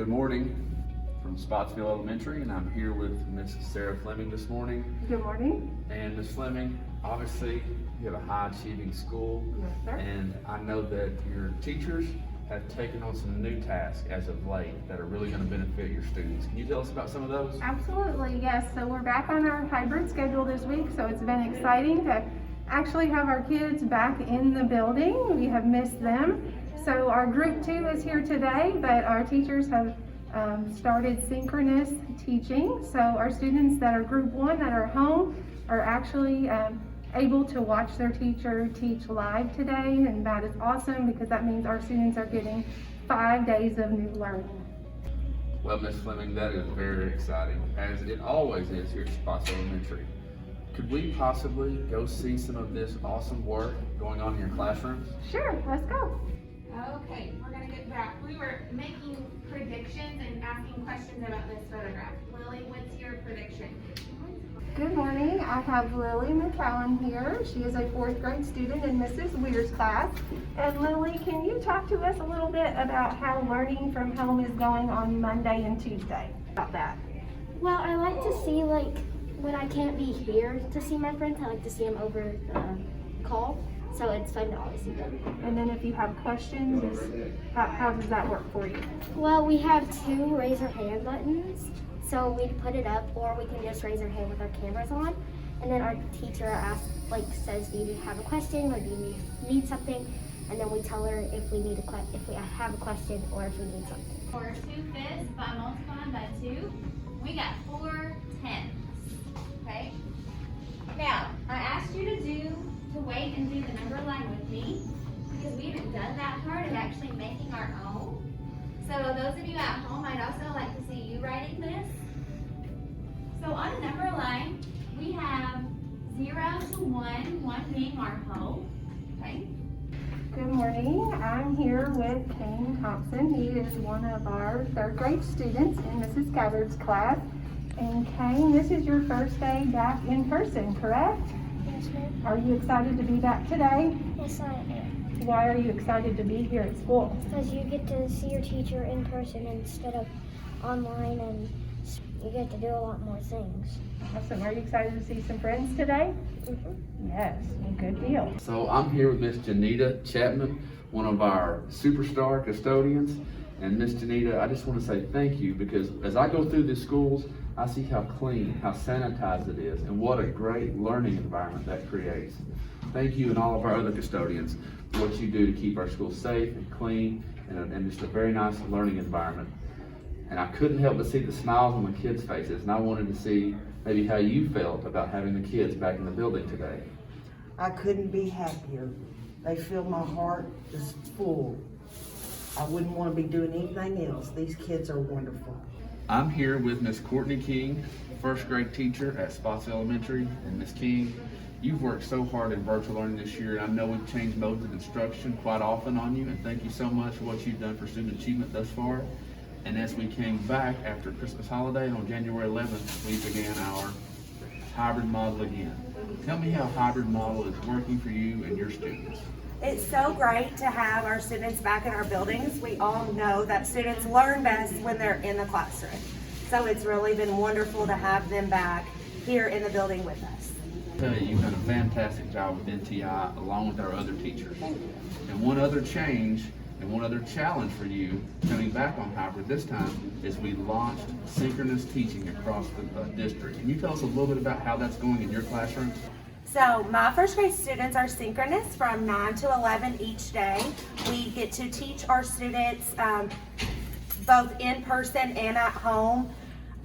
Good morning from Spottsville Elementary, and I'm here with Miss Sarah Fleming this morning. Good morning. And Miss Fleming, obviously you have a high achieving school. Yes, sir. And I know that your teachers have taken on some new tasks as of late that are really going to benefit your students. Can you tell us about some of those? Absolutely, yes. So we're back on our hybrid schedule this week, so it's been exciting to actually have our kids back in the building. We have missed them. So our group 2 is here today, but our teachers have started synchronous teaching. So our students that are group 1 that are home are actually able to watch their teacher teach live today, and that is awesome because that means our students are getting 5 days of new learning. Well, Miss Fleming, that is very exciting, as it always is here at Spottsville Elementary. Could we possibly go see some of this awesome work going on in your classrooms? Sure, let's go. Okay, we're gonna get back. We were making predictions and asking questions about this photograph. Lily, what's your prediction? Good morning. I have Lily McCowan here. She is a 4th grade student in Mrs. Weir's class. And Lily, can you talk to us a little bit about how learning from home is going on Monday and Tuesday? About that. Well, I like to see, when I can't be here to see my friends, I like to see them over call. So it's fun to always see them. And then if you have questions, how does that work for you? Well, we have 2 raise your hand buttons. So we put it up, or we can just raise our hand with our cameras on. And then our teacher says, do you have a question, or do you need something? And then we tell her if we have a question or if we need something. For 2 fifths by multiplying by 2, we got 4 tenths. Okay? Now, I asked you to wait and do the number line with me, because we haven't done that part of actually making our own. So those of you at home, I'd also like to see you writing this. So on a number line, we have 0 to 1, 1 being our whole. Okay? Good morning. I'm here with Kane Thompson. He is one of our 3rd grade students in Mrs. Gabbard's class. And Kane, this is your first day back in person, correct? Yes, ma'am. Are you excited to be back today? Yes, I am. Why are you excited to be here at school? Because you get to see your teacher in person instead of online, and you get to do a lot more things. Awesome. Are you excited to see some friends today? Mm-hmm. Yes, well, good deal. So I'm here with Miss Janita Chapman, one of our superstar custodians. And Miss Janita, I just want to say thank you, because as I go through the schools, I see how clean, how sanitized it is, and what a great learning environment that creates. Thank you and all of our other custodians for what you do to keep our schools safe and clean and just a very nice learning environment. And I couldn't help but see the smiles on the kids' faces, and I wanted to see maybe how you felt about having the kids back in the building today. I couldn't be happier. They fill my heart just full. I wouldn't want to be doing anything else. These kids are wonderful. I'm here with Miss Courtney King, 1st grade teacher at Spottsville Elementary. And Miss King, you've worked so hard in virtual learning this year, and I know we've changed modes of instruction quite often on you, and thank you so much for what you've done for student achievement thus far. And as we came back after Christmas holiday on January 11th, we began our hybrid model again. Tell me how hybrid model is working for you and your students. It's so great to have our students back in our buildings. We all know that students learn best when they're in the classroom. So it's really been wonderful to have them back here in the building with us. I tell you, you've done a fantastic job with NTI along with our other teachers. And one other change and one other challenge for you coming back on hybrid this time is we launched synchronous teaching across the district. Can you tell us a little bit about how that's going in your classroom? So my 1st grade students are synchronous from 9 to 11 each day. We get to teach our students both in person and at home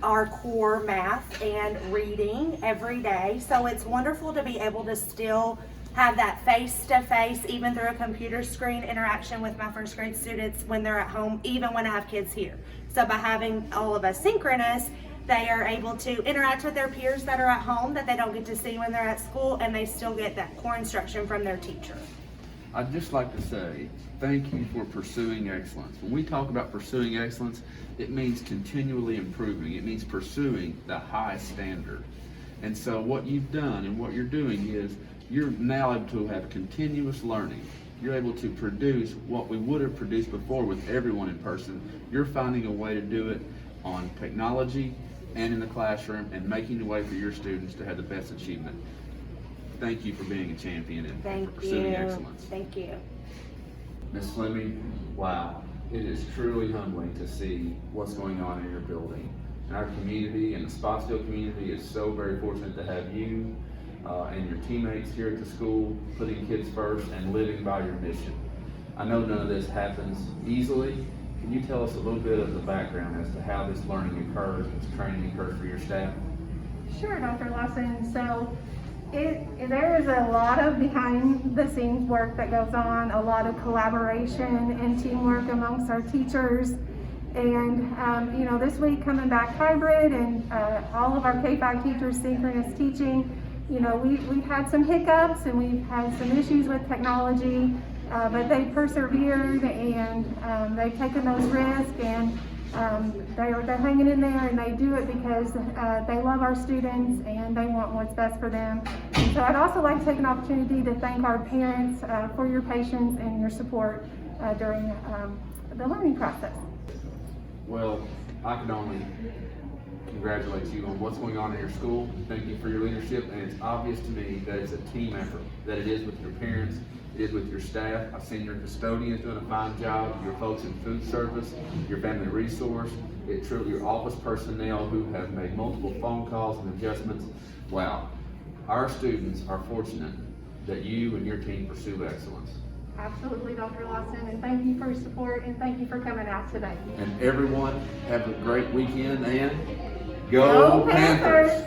our core math and reading every day. So it's wonderful to be able to still have that face-to-face, even through a computer screen interaction with my 1st grade students when they're at home, even when I have kids here. So by having all of us synchronous, they are able to interact with their peers that are at home that they don't get to see when they're at school, and they still get that core instruction from their teacher. I'd just like to say thank you for pursuing excellence. When we talk about pursuing excellence, it means continually improving. It means pursuing the highest standard. And so what you've done and what you're doing is you're now able to have continuous learning. you're able to produce what we would have produced before with everyone in person. You're finding a way to do it on technology and in the classroom and making a way for your students to have the best achievement. Thank you for being a champion and Thank for pursuing you. excellence. Thank you. Ms. Fleming, wow, it is truly humbling to see what's going on in your building. And our community and the Spottsville community is so very fortunate to have you and your teammates here at the school, putting kids first and living by your mission. I know none of this happens easily. Can you tell us a little bit of the background as to how this learning occurs, this training occurs for your staff? Sure, Dr. Lawson. So there is a lot of behind the scenes work that goes on, a lot of collaboration and teamwork amongst our teachers. And this week coming back hybrid and all of our K-5 teachers synchronous teaching, we've had some hiccups and we've had some issues with technology, but they persevered and they've taken those risks and they're hanging in there, and they do it because they love our students and they want what's best for them. And so I'd also like to take an opportunity to thank our parents for your patience and your support during the learning process. Well, I can only congratulate you on what's going on in your school. Thank you for your leadership, and it's obvious to me that it's a team effort, that it is with your parents, it is with your staff. I've seen your custodians doing a fine job, your folks in food service, your family resource, your office personnel who have made multiple phone calls and adjustments. Wow, our students are fortunate that you and your team pursue excellence. Absolutely, Dr. Lawson, and thank you for your support and thank you for coming out today. And everyone, have a great weekend and go Panthers!